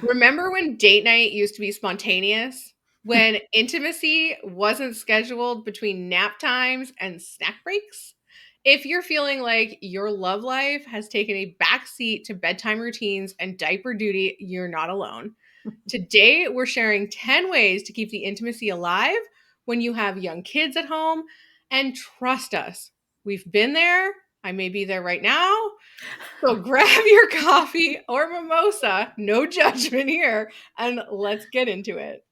Remember when date night used to be spontaneous? When intimacy wasn't scheduled between nap times and snack breaks? If you're feeling like your love life has taken a backseat to bedtime routines and diaper duty, you're not alone. Today, we're sharing 10 ways to keep the intimacy alive when you have young kids at home. And trust us, we've been there. I may be there right now. So grab your coffee or mimosa, no judgment here, and let's get into it.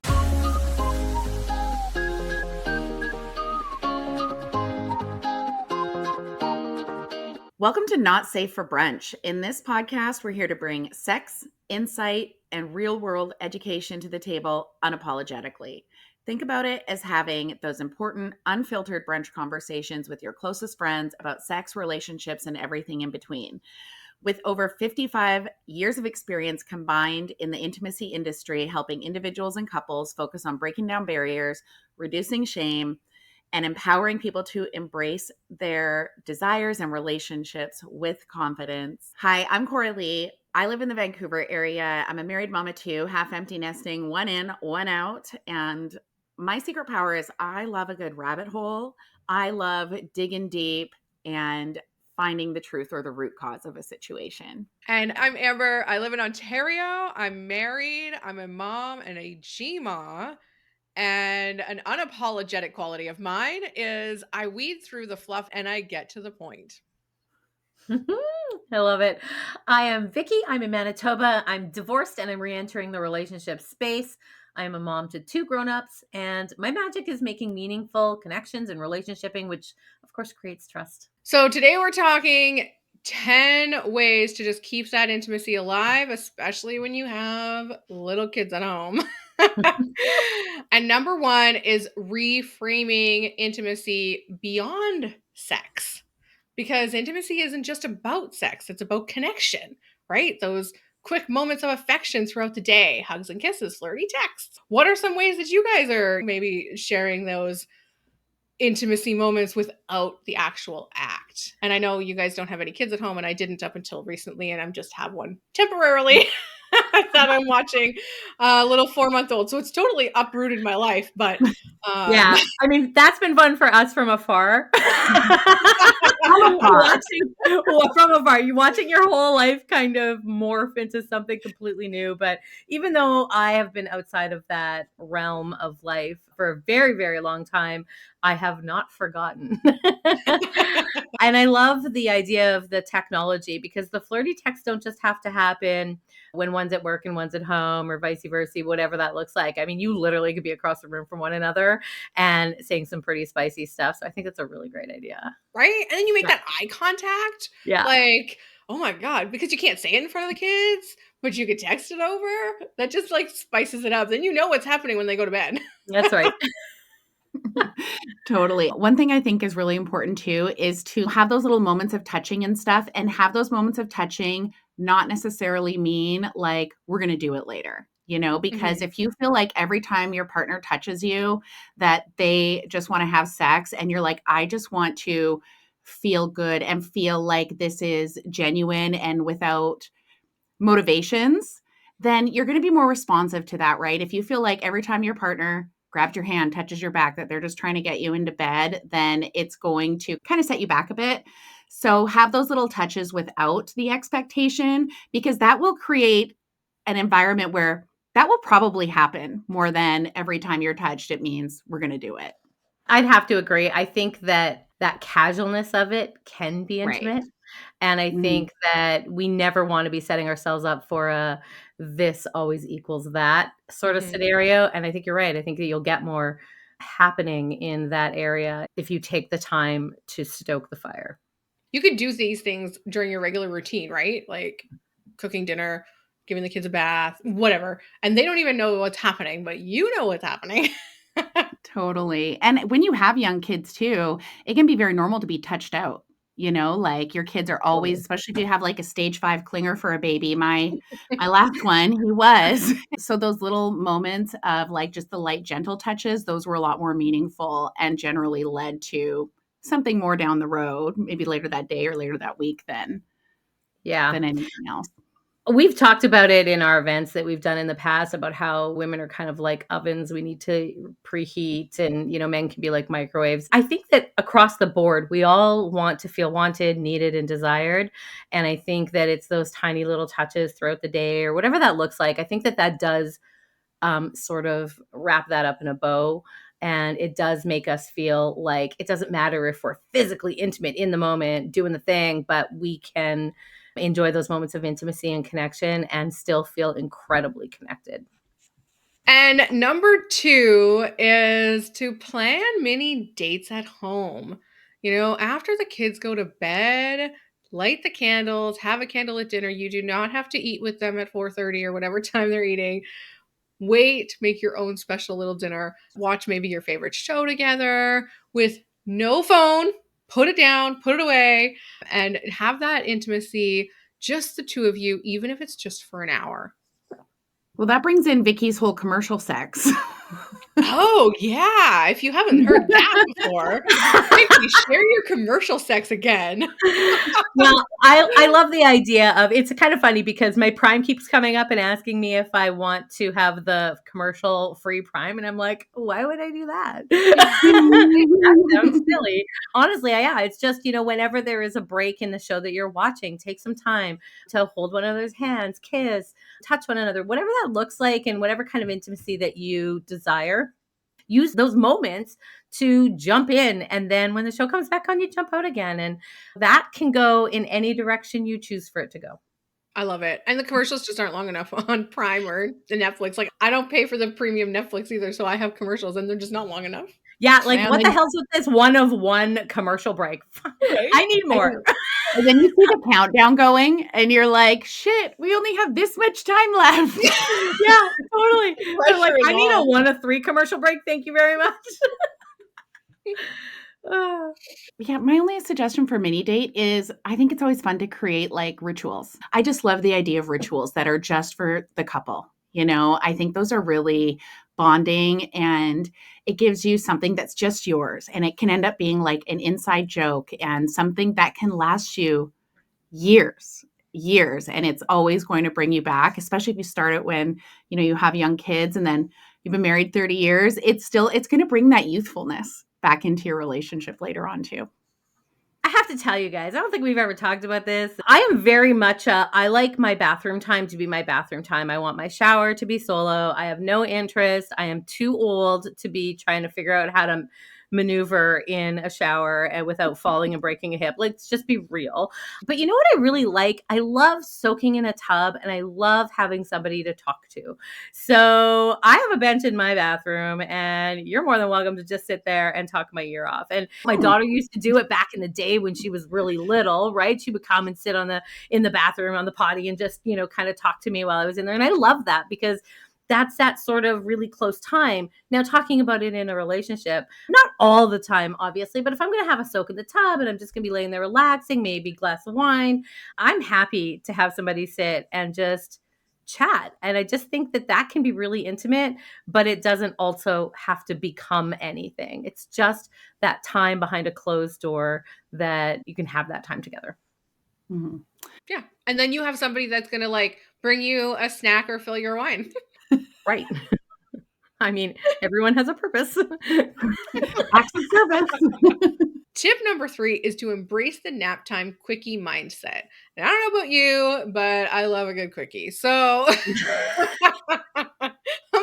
Welcome to Not Safe for Brunch. In this podcast, we're here to bring sex, insight, and real-world education to the table unapologetically. Think about it as having those important, unfiltered brunch conversations with your closest friends about sex, relationships, and everything in between. With over 55 years of experience combined in the intimacy industry, helping individuals and couples focus on breaking down barriers, reducing shame, and empowering people to embrace their desires and relationships with confidence. Hi, I'm Coralie. I live in the Vancouver area. I'm a married mom of two, half empty nesting, one in, one out. And my secret power is I love a good rabbit hole. I love digging deep and finding the truth or the root cause of a situation. And I'm Amber. I live in Ontario. I'm married. I'm a mom and a GMA. And an unapologetic quality of mine is I weed through the fluff and I get to the point. I love it. I am Vicki. I'm in Manitoba. I'm divorced and I'm re-entering the relationship space. I am a mom to two grown-ups, and my magic is making meaningful connections and relationshiping, which of course creates trust. So today we're talking 10 ways to just keep that intimacy alive, especially when you have little kids at home. And number one is reframing intimacy beyond sex. Because intimacy isn't just about sex, it's about connection, right? Those quick moments of affection throughout the day, hugs and kisses, flirty texts. What are some ways that you guys are maybe sharing those intimacy moments without the actual act? And I know you guys don't have any kids at home, and I didn't up until recently, and I'm just have one temporarily that I'm watching, a little 4-month-old. So it's totally uprooted my life, but yeah, I mean, that's been fun for us from afar. From afar, you're watching your whole life kind of morph into something completely new. But even though I have been outside of that realm of life for a very, very long time, I have not forgotten. And I love the idea of the technology, because the flirty texts don't just have to happen when one's at work and one's at home, or vice versa, whatever that looks like. I mean, you literally could be across the room from one another and saying some pretty spicy stuff. So I think that's a really great idea. Right? And then you make that eye contact. Yeah. Like, oh my God, because you can't say it in front of the kids, but you could text it over. That just like spices it up. Then you know what's happening when they go to bed. That's right. Totally. One thing I think is really important too is to have those little moments of touching and stuff, and have those moments of touching not necessarily mean like we're going to do it later, because if you feel like every time your partner touches you that they just want to have sex, and you're like, I just want to feel good and feel like this is genuine and without motivations, then you're going to be more responsive to that, right? If you feel like every time your partner grabs your hand, touches your back, that they're just trying to get you into bed, then it's going to kind of set you back a bit. So have those little touches without the expectation, because that will create an environment where that will probably happen more than every time you're touched, it means we're going to do it. I'd have to agree. I think that casualness of it can be intimate. Right. And I think that we never want to be setting ourselves up for a this always equals that sort of scenario. And I think you're right. I think that you'll get more happening in that area if you take the time to stoke the fire. You could do these things during your regular routine, right? Like cooking dinner, giving the kids a bath, whatever. And they don't even know what's happening, but you know what's happening. Totally. And when you have young kids too, it can be very normal to be touched out. Like your kids are always, especially if you have like a stage 5 clinger for a baby. My last one, he was. So those little moments of like just the light, gentle touches, those were a lot more meaningful and generally led to something more down the road, maybe later that day or later that week than anything else. We've talked about it in our events that we've done in the past about how women are kind of like ovens. We need to preheat and, men can be like microwaves. I think that across the board, we all want to feel wanted, needed, and desired. And I think that it's those tiny little touches throughout the day or whatever that looks like. I think that that does sort of wrap that up in a bow. And it does make us feel like it doesn't matter if we're physically intimate in the moment doing the thing, but we can enjoy those moments of intimacy and connection and still feel incredibly connected. And number 2 is to plan mini dates at home. After the kids go to bed, light the candles, have a candlelit dinner. You do not have to eat with them at 4:30 or whatever time they're eating. Wait, make your own special little dinner. Watch maybe your favorite show together with no phone. Put it down, put it away, and have that intimacy, just the two of you, even if it's just for an hour. Well, that brings in Vicki's whole commercial sex. Oh, yeah. If you haven't heard that before, Vicki, share your commercial sex again. Well, I love the idea of it's kind of funny because my Prime keeps coming up and asking me if I want to have the commercial free Prime. And I'm like, why would I do that? That sounds silly. Honestly, yeah, it's just, whenever there is a break in the show that you're watching, take some time to hold one another's hands, kiss, touch one another, whatever that looks like, and whatever kind of intimacy that you desire. Use those moments to jump in. And then when the show comes back on, you jump out again. And that can go in any direction you choose for it to go. I love it. And the commercials just aren't long enough on Prime or the Netflix. Like, I don't pay for the premium Netflix either, so I have commercials and they're just not long enough. Yeah, like what the hell's with this one of one commercial break? Right? I need more. And then you see the countdown going and you're like, shit, we only have this much time left. Yeah, totally. So like, I need a 1 of 3 commercial break. Thank you very much. Yeah, my only suggestion for mini date is I think it's always fun to create like rituals. I just love the idea of rituals that are just for the couple. I think those are really bonding and it gives you something that's just yours. And it can end up being like an inside joke and something that can last you years. And it's always going to bring you back, especially if you start it when, you have young kids and then you've been married 30 years. It's going to bring that youthfulness back into your relationship later on too. I have to tell you guys, I don't think we've ever talked about this. I am very much I like my bathroom time to be my bathroom time. I want my shower to be solo. I have no interest. I am too old to be trying to figure out how to maneuver in a shower and without falling and breaking a hip. Let's just be real. But you know what I really like? I love soaking in a tub and I love having somebody to talk to. So I have a bench in my bathroom and you're more than welcome to just sit there and talk my ear off. And my daughter used to do it back in the day when she was really little, right? She would come and sit in the bathroom on the potty and just, kind of talk to me while I was in there. And I love that because that's that sort of really close time. Now, talking about it in a relationship, not all the time, obviously, but if I'm going to have a soak in the tub and I'm just going to be laying there relaxing, maybe a glass of wine, I'm happy to have somebody sit and just chat. And I just think that that can be really intimate, but it doesn't also have to become anything. It's just that time behind a closed door that you can have that time together. Mm-hmm. Yeah. And then you have somebody that's going to like bring you a snack or fill your wine. Right. I mean, everyone has a purpose. Acts of service. Tip number 3 is to embrace the nap time quickie mindset. And I don't know about you, but I love a good quickie. So I'm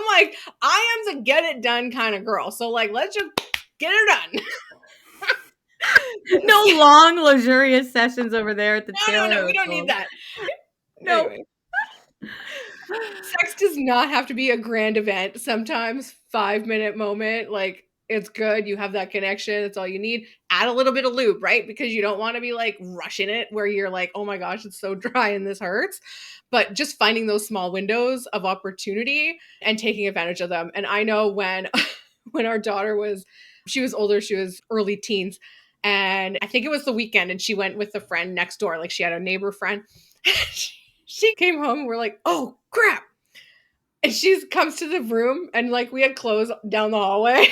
like, I am the get it done kind of girl. So like, let's just get it done. No long, luxurious sessions over there at the tail. No, we don't need that. No. Anyway. Sex does not have to be a grand event. Sometimes 5-minute moment, like it's good. You have that connection. That's all you need. Add a little bit of lube, right? Because you don't want to be like rushing it where you're like, oh my gosh, it's so dry and this hurts. But just finding those small windows of opportunity and taking advantage of them. And I know when our daughter was older, she was early teens. And I think it was the weekend and she went with a friend next door. Like she had a neighbor friend. She came home and we're like, oh crap. And she comes to the room and like we had clothes down the hallway.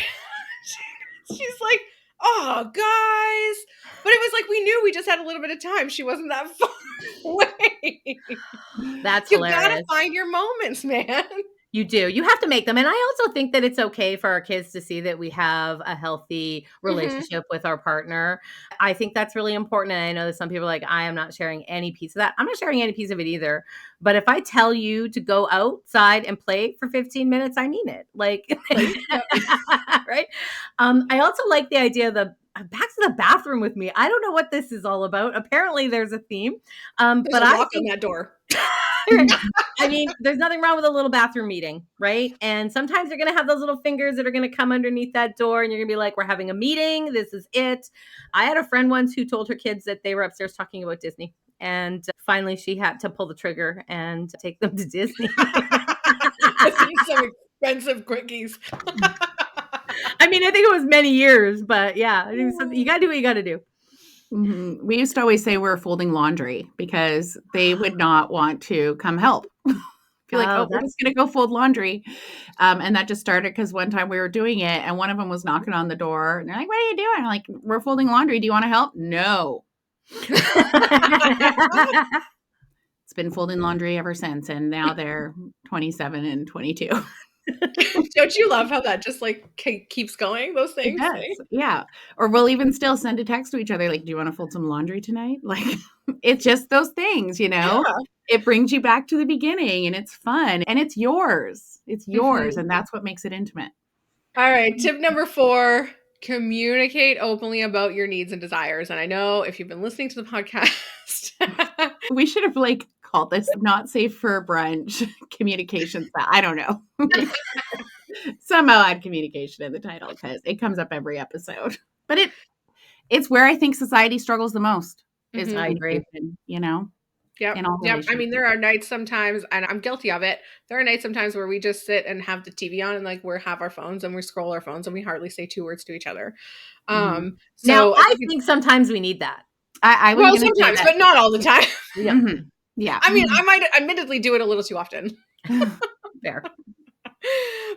She's like, oh, guys. But it was like we knew we just had a little bit of time. She wasn't that far away. That's You gotta hilarious. find your moments, man. You do. You have to make them. And I also think that it's okay for our kids to see that we have a healthy relationship with our partner. I think that's really important. And I know that some people are like, I am not sharing any piece of that. I'm not sharing any piece of it either. But if I tell you to go outside and play for 15 minutes, I mean it. Like, right? I also like the idea of the back to the bathroom with me. I don't know what this is all about. Apparently there's a theme. There's But a I lock think on that door. I mean, there's nothing wrong with a little bathroom meeting, right? And sometimes you're going to have those little fingers that are going to come underneath that door and you're going to be like, we're having a meeting. This is it. I had a friend once who told her kids that they were upstairs talking about Disney. And finally, she had to pull the trigger and take them to Disney. Let's eat some expensive quickies. I mean, I think it was many years, but yeah, you got to do what you got to do. Mm-hmm. We used to always say we're folding laundry because they would not want to come help. Feel like, oh, we're just going to go fold laundry. And that just started because one time we were doing it and one of them was knocking on the door and they're like, what are you doing? I'm like, we're folding laundry. Do you want to help? No. It's been folding laundry ever since. And now they're 27 and 22. Don't you love how that just like keeps going, those It things? does. Yeah. Or we'll even still send a text to each other like, do you want to fold some laundry tonight? Like, it's just those things, you know? Yeah. It brings you back to the beginning and it's fun and it's yours. It's yours. And that's what makes it intimate. All right. Tip number 4, communicate openly about your needs and desires. And I know if you've been listening to the podcast, we should have like called this Not Safe for Brunch communication style. I don't know. Somehow add communication in the title because it comes up every episode. But it's where I think society struggles the most. Is I agree. You know? Yep. I mean, there are nights sometimes, and I'm guilty of it. There are nights sometimes where we just sit and have the TV on and like we have our phones and we scroll our phones and we hardly say 2 words to each other. Mm-hmm. So now I think sometimes we need that. I was sometimes, but not all the time. Yeah. Mm-hmm. Yeah. I mean, I might admittedly do it a little too often. Fair.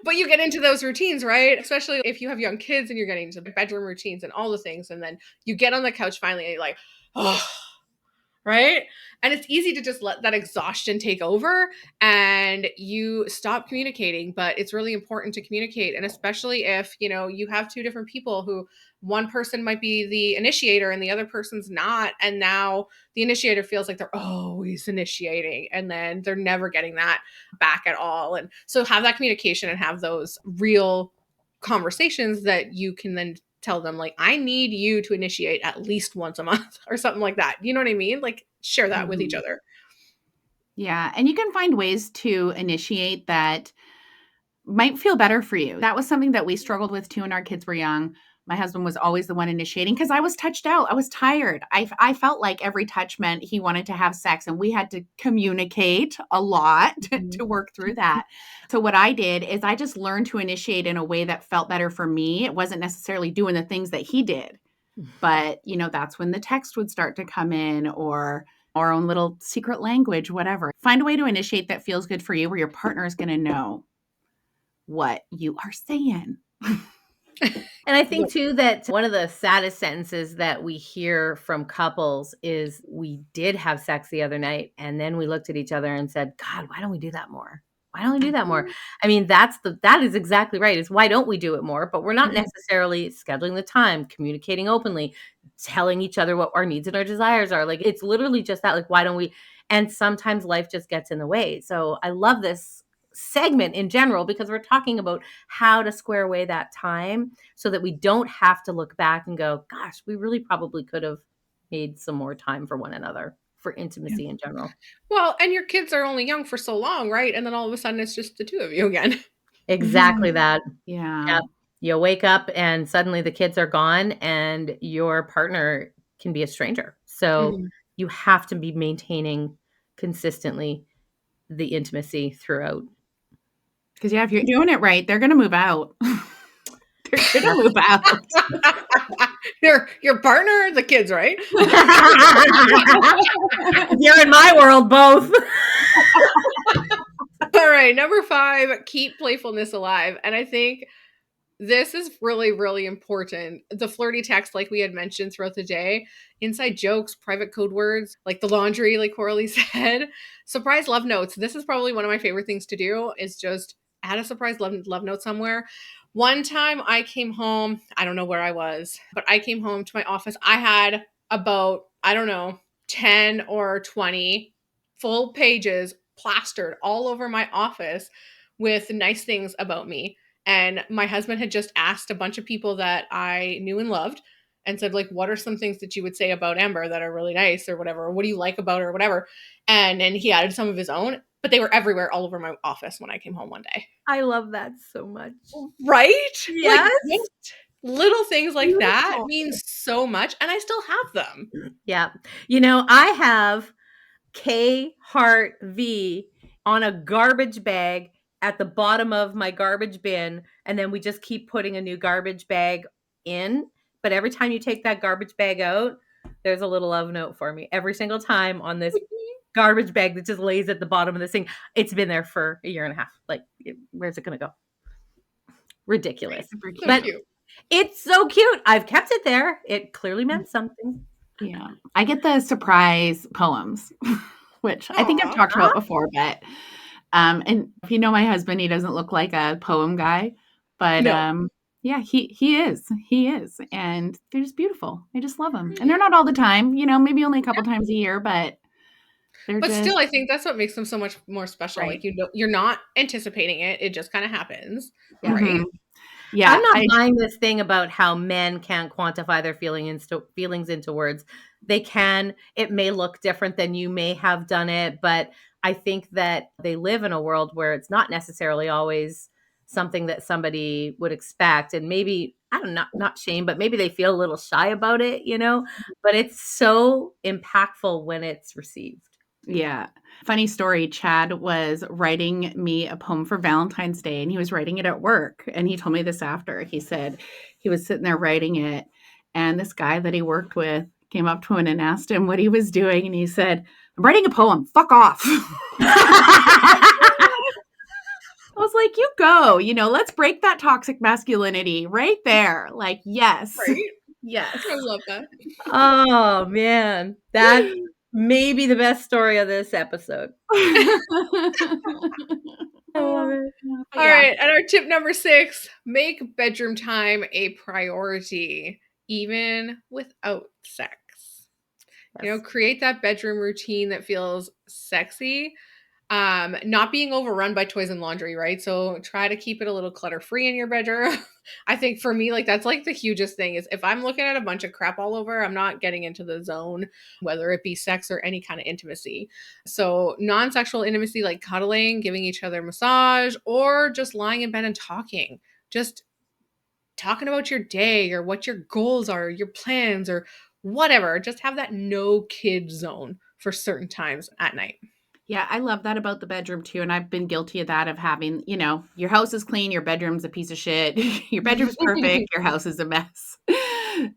But you get into those routines, right? Especially if you have young kids and you're getting into the bedroom routines and all the things. And then you get on the couch finally and you're like, oh, right? And it's easy to just let that exhaustion take over and you stop communicating, but it's really important to communicate. And especially if, you know, you have 2 different people who one person might be the initiator and the other person's not. And now the initiator feels like they're always initiating and then they're never getting that back at all. And so have that communication and have those real conversations that you can then tell them like, I need you to initiate at least once a month or something like that. You know what I mean? Like share that with each other. Yeah. And you can find ways to initiate that might feel better for you. That was something that we struggled with too when our kids were young. My husband was always the one initiating because I was touched out. I was tired. I felt like every touch meant he wanted to have sex and we had to communicate a lot to work through that. So what I did is I just learned to initiate in a way that felt better for me. It wasn't necessarily doing the things that he did, but you know, that's when the text would start to come in or our own little secret language, whatever. Find a way to initiate that feels good for you where your partner is going to know what you are saying. And I think too that one of the saddest sentences that we hear from couples is we did have sex the other night and then we looked at each other and said, God, why don't we do that more? Why don't we do that more? I mean, that is exactly right. Is why don't we do it more? But we're not necessarily scheduling the time, communicating openly, telling each other what our needs and our desires are. Like it's literally just that, like, why don't we? And sometimes life just gets in the way. So I love this segment in general because we're talking about how to square away that time so that we don't have to look back and go, gosh, we really probably could have made some more time for one another, for intimacy in general. Well, and your kids are only young for so long, right? And then all of a sudden it's just the 2 of you again. Exactly that. Yeah. Yep. You wake up and suddenly the kids are gone and your partner can be a stranger. So you have to be maintaining consistently the intimacy throughout. Because if you're doing it right, they're going to move out. They're going to move out. Your partner, the kids, right? You're in my world, both. All right, number 5, keep playfulness alive. And I think this is really, really important. The flirty text, like we had mentioned throughout the day, inside jokes, private code words, like the laundry, like Coralie said, surprise love notes. This is probably one of my favorite things to do is just add a surprise love note somewhere. One time I came home, I don't know where I was, but I came home to my office. I had about, I don't know, 10 or 20 full pages plastered all over my office with nice things about me. And my husband had just asked a bunch of people that I knew and loved and said, like, what are some things that you would say about Amber that are really nice or whatever? Or what do you like about her or whatever? And then he added some of his own, but they were everywhere all over my office when I came home one day. I love that so much. Right? Yes. Like, just little things like that Beautiful. mean so much. And I still have them. Yeah. You know, I have K Heart V on a garbage bag at the bottom of my garbage bin. And then we just keep putting a new garbage bag in. But every time you take that garbage bag out, there's a little love note for me every single time on this garbage bag that just lays at the bottom of this thing. It's been there for a year and a half. Like, where's it going to go? Ridiculous. Super cute. But Cute. it's so cute. I've kept it there. It clearly meant something. Yeah. I get the surprise poems, which I think I've Aw. talked about before, but and if you know my husband, he doesn't look like a poem guy, but No. yeah, he is. He is. And they're just beautiful. I just love them. And they're not all the time, you know, maybe only a couple times a year, but they're But just still, I think that's what makes them so much more special. right. Like, you're not anticipating it. It just kind of happens. Yeah. Right? Mhm. Yeah. I'm not buying this thing about how men can't quantify their feelings into words. They can. It may look different than you may have done it, but I think that they live in a world where it's not necessarily always something that somebody would expect. And maybe, I don't know, not shame, but maybe they feel a little shy about it, you know? But it's so impactful when it's received. Yeah. Funny story. Chad was writing me a poem for Valentine's Day and he was writing it at work. And he told me this after. He said he was sitting there writing it. And this guy that he worked with came up to him and asked him what he was doing. And he said, I'm writing a poem. Fuck off. I was like, you go, you know, let's break that toxic masculinity right there. Like, yes. Right? Yes. I love that. Oh, man. That may be the best story of this episode. I love it. All right. And our tip number 6, make bedroom time a priority, even without sex. Yes. You know, create that bedroom routine that feels sexy. Not being overrun by toys and laundry, right? So try to keep it a little clutter-free in your bedroom. I think for me, like that's like the hugest thing is if I'm looking at a bunch of crap all over, I'm not getting into the zone, whether it be sex or any kind of intimacy. So non-sexual intimacy like cuddling, giving each other massage, or just lying in bed and talking. Just talking about your day or what your goals are, your plans or whatever. Just have that no kid zone for certain times at night. Yeah, I love that about the bedroom too. And I've been guilty of that, of having, you know, your house is clean, your bedroom's a piece of shit, your bedroom's perfect, your house is a mess.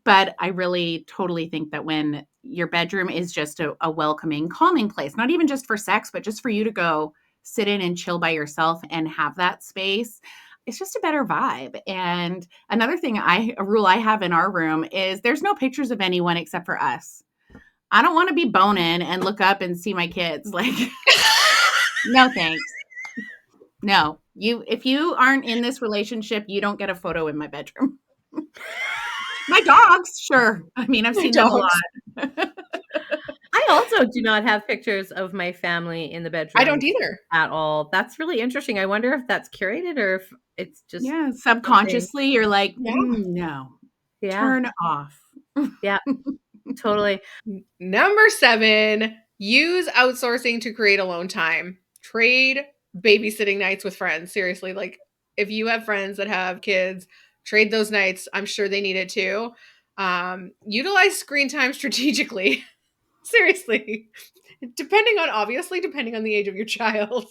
But I really totally think that when your bedroom is just a welcoming, calming place, not even just for sex, but just for you to go sit in and chill by yourself and have that space, it's just a better vibe. And another thing a rule I have in our room is there's no pictures of anyone except for us. I don't want to be boning and look up and see my kids. Like, no thanks. No, if you aren't in this relationship, you don't get a photo in my bedroom. My dogs, sure. I mean, I've seen them a lot. I also do not have pictures of my family in the bedroom. I don't either. At all. That's really interesting. I wonder if that's curated or if it's just subconsciously you're like, Yeah. No, turn off. Yeah, totally. Number 7, use outsourcing to create alone time. Trade babysitting nights with friends. Seriously, like if you have friends that have kids, trade those nights. I'm sure they need it too. Utilize screen time strategically. Seriously. Depending on the age of your child.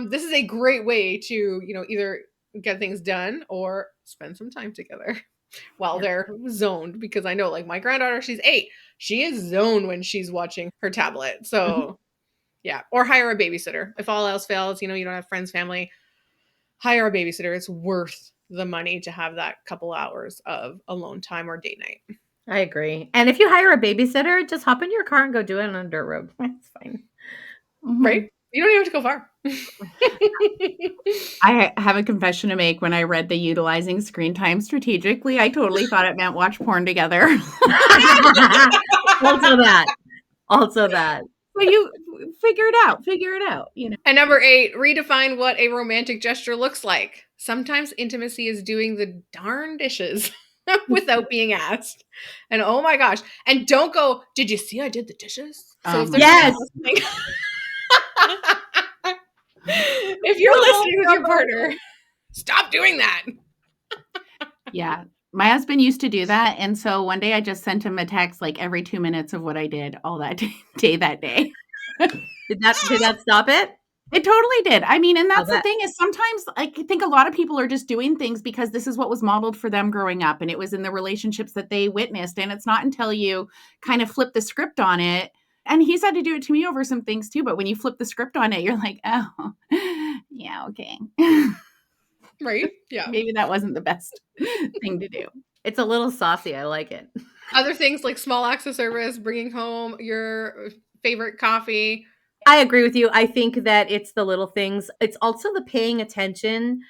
This is a great way to, you know, either get things done or spend some time together while they're zoned, because I know like my granddaughter, she's 8. She is zoned when she's watching her tablet. So yeah, or hire a babysitter. If all else fails, you know, you don't have friends, family, hire a babysitter. It's worth the money to have that couple hours of alone time or date night. I agree. And if you hire a babysitter, just hop in your car and go do it on a dirt road. It's fine. Right? You don't even have to go far. I have a confession to make. When I read the utilizing screen time strategically, I totally thought it meant watch porn together. Also that. Well, you figure it out, you know. And number 8, redefine what a romantic gesture looks like. Sometimes intimacy is doing the darn dishes without being asked. And oh my gosh. And don't go, did you see I did the dishes? So if Yes. If you're listening with your partner, stop doing that. Yeah. My husband used to do that. And so one day I just sent him a text like every 2 minutes of what I did all that day that day. Did that stop it? It totally did. I mean, and that's the thing is sometimes I think a lot of people are just doing things because this is what was modeled for them growing up. And it was in the relationships that they witnessed. And it's not until you kind of flip the script on it. And he's had to do it to me over some things too. But when you flip the script on it, you're like, oh, yeah, okay. Right? Yeah. Maybe that wasn't the best thing to do. It's a little saucy. I like it. Other things like small acts of service, bringing home your favorite coffee. I agree with you. I think that it's the little things. It's also the paying attention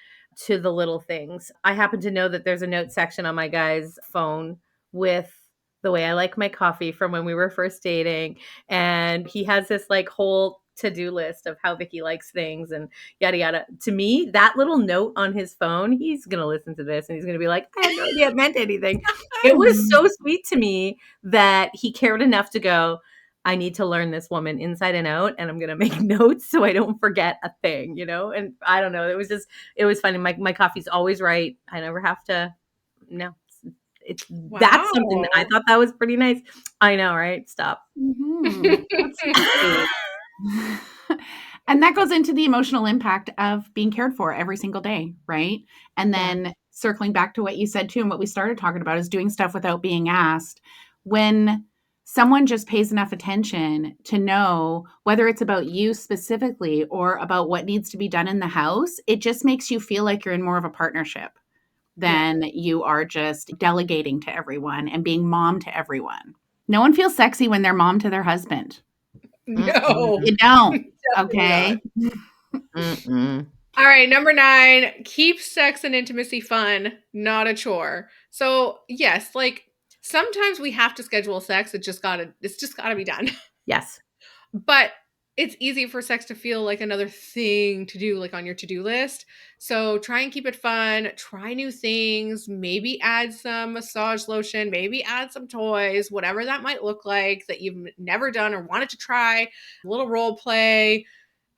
to the little things. I happen to know that there's a note section on my guy's phone with the way I like my coffee from when we were first dating. And he has this like whole to-do list of how Vicki likes things and yada, yada. To me, that little note on his phone, he's going to listen to this and he's going to be like, I had no idea it meant anything. It was so sweet to me that he cared enough to go, I need to learn this woman inside and out, and I'm going to make notes so I don't forget a thing, you know? And I don't know. It was funny. My coffee's always right. I never have to, no. Wow. That's something that I thought that was pretty nice. I know, right? Stop. Mm-hmm. And that goes into the emotional impact of being cared for every single day, right? And then circling back to what you said too, and what we started talking about is doing stuff without being asked. When someone just pays enough attention to know whether it's about you specifically or about what needs to be done in the house, it just makes you feel like you're in more of a partnership than you are just delegating to everyone and being mom to everyone. No one feels sexy when they're mom to their husband. No. You don't. Okay. All right, number 9, keep sex and intimacy fun, not a chore. So yes, like sometimes we have to schedule sex. It's just gotta be done. Yes. But it's easy for sex to feel like another thing to do, like on your to-do list. So try and keep it fun. Try new things. Maybe add some massage lotion. Maybe add some toys, whatever that might look like that you've never done or wanted to try. A little role play.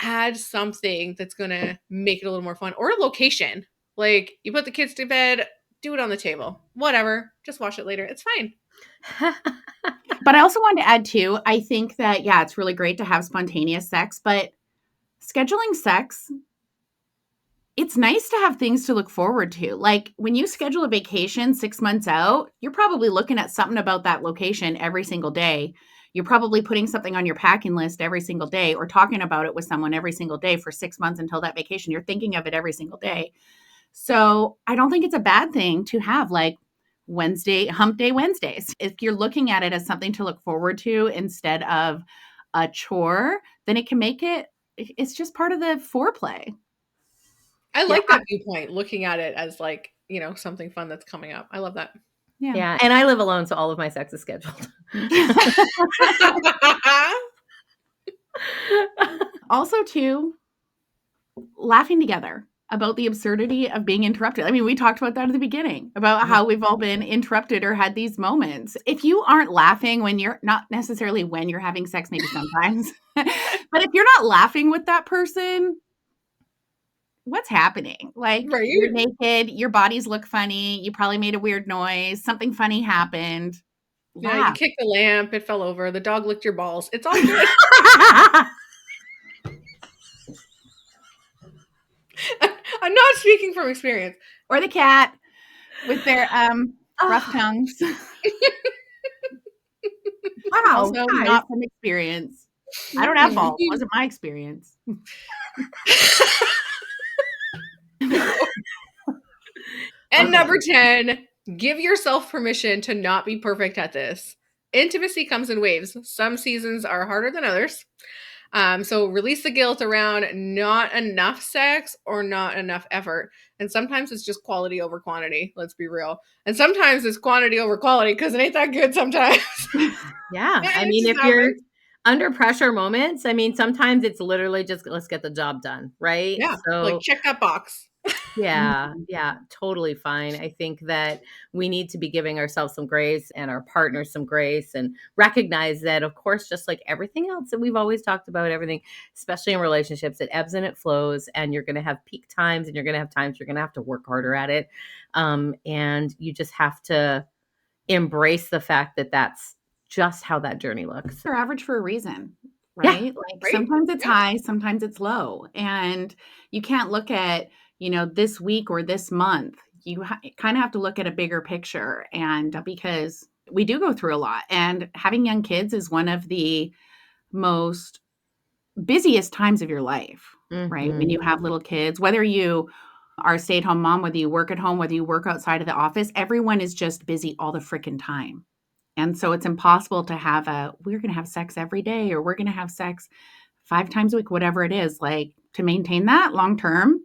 Add something that's going to make it a little more fun. Or a location. Like you put the kids to bed, do it on the table. Whatever. Just wash it later. It's fine. But I also wanted to add too, I think that, yeah, it's really great to have spontaneous sex, but scheduling sex, it's nice to have things to look forward to. Like when you schedule a vacation 6 months out, you're probably looking at something about that location every single day. You're probably putting something on your packing list every single day or talking about it with someone every single day for 6 months until that vacation. You're thinking of it every single day. So I don't think it's a bad thing to have like hump day Wednesdays. If you're looking at it as something to look forward to instead of a chore, then it can make it's just part of the foreplay. I like that viewpoint, looking at it as like, you know, something fun that's coming up. I love that. Yeah. And I live alone, so all of my sex is scheduled. Also, too, laughing together about the absurdity of being interrupted. I mean, we talked about that at the beginning, about how we've all been interrupted or had these moments. If you aren't laughing when you're not necessarily when you're having sex, maybe sometimes, but if you're not laughing with that person, what's happening? Like you're naked, your bodies look funny, you probably made a weird noise, something funny happened. Yeah, you kicked the lamp, it fell over, the dog licked your balls. It's all good. I'm not speaking from experience. Or the cat with their rough tongues. Wow. Also not from experience. I don't have balls. It wasn't my experience. And Okay. number 10, give yourself permission to not be perfect at this. Intimacy comes in waves. Some seasons are harder than others. So release the guilt around not enough sex or not enough effort. And sometimes it's just quality over quantity. Let's be real. And sometimes it's quantity over quality because it ain't that good sometimes. Yeah. I It mean, just if you're happens. under pressure moments, I mean, sometimes it's literally just let's get the job done, right? Yeah. Like So, check that box. yeah, Mhm. yeah, totally fine. I think that we need to be giving ourselves some grace and our partners some grace and recognize that, of course, just like everything else that we've always talked about, everything, especially in relationships, it ebbs and it flows, and you're going to have peak times and you're going to have times you're going to have to work harder at it. And you just have to embrace the fact that that's just how that journey looks. They're average for a reason, Yeah. right? Like Right? sometimes it's Yeah. high, sometimes it's low. And you can't look at, this week or this month. You kind of have to look at a bigger picture. And because we do go through a lot, and having young kids is one of the most busiest times of your life, right? When Mhm. you have little kids, whether you are a stay at home mom, whether you work at home, whether you work outside of the office, everyone is just busy all the freaking time. And so it's impossible to have we're going to have sex every day or we're going to have sex 5 times a week, whatever it is, like to maintain that long term.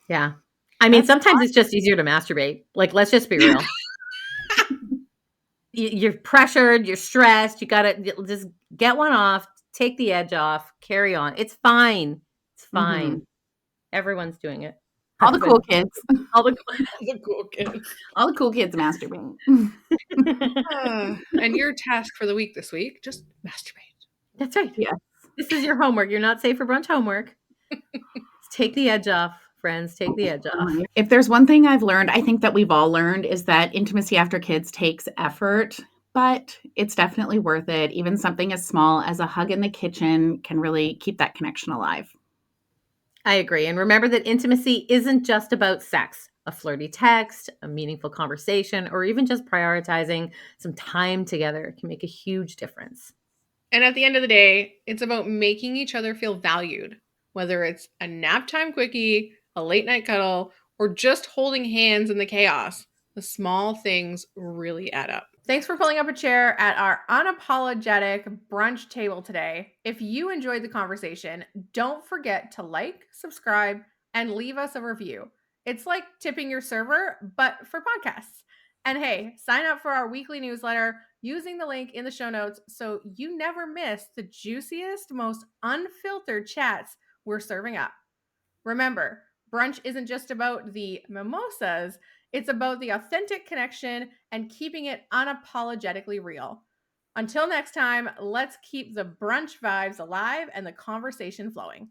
Yeah. I mean, That's sometimes it's just easier to masturbate. Like, let's just be real. You're pressured, you're stressed, you gotta just get one off, take the edge off, carry on. It's fine. It's Mhm. fine. Everyone's doing it. All the cool Everybody kids, all the All the cool kids. all the cool kids masturbate. And your task for the week this week, just masturbate. That's right. Yeah. This is your homework. You're not safe for brunch homework. Take the edge off, friends. Take the edge off. If there's one thing I've learned, I think that we've all learned is that intimacy after kids takes effort, but it's definitely worth it. Even something as small as a hug in the kitchen can really keep that connection alive. I agree. And remember that intimacy isn't just about sex. A flirty text, a meaningful conversation, or even just prioritizing some time together can make a huge difference. And at the end of the day, it's about making each other feel valued, whether it's a nap time quickie, a late night cuddle, or just holding hands in the chaos. The small things really add up. Thanks for pulling up a chair at our unapologetic brunch table today. If you enjoyed the conversation, don't forget to like, subscribe, and leave us a review. It's like tipping your server, but for podcasts. And hey, sign up for our weekly newsletter using the link in the show notes so you never miss the juiciest, most unfiltered chats we're serving up. Remember, brunch isn't just about the mimosas, it's about the authentic connection and keeping it unapologetically real. Until next time, let's keep the brunch vibes alive and the conversation flowing.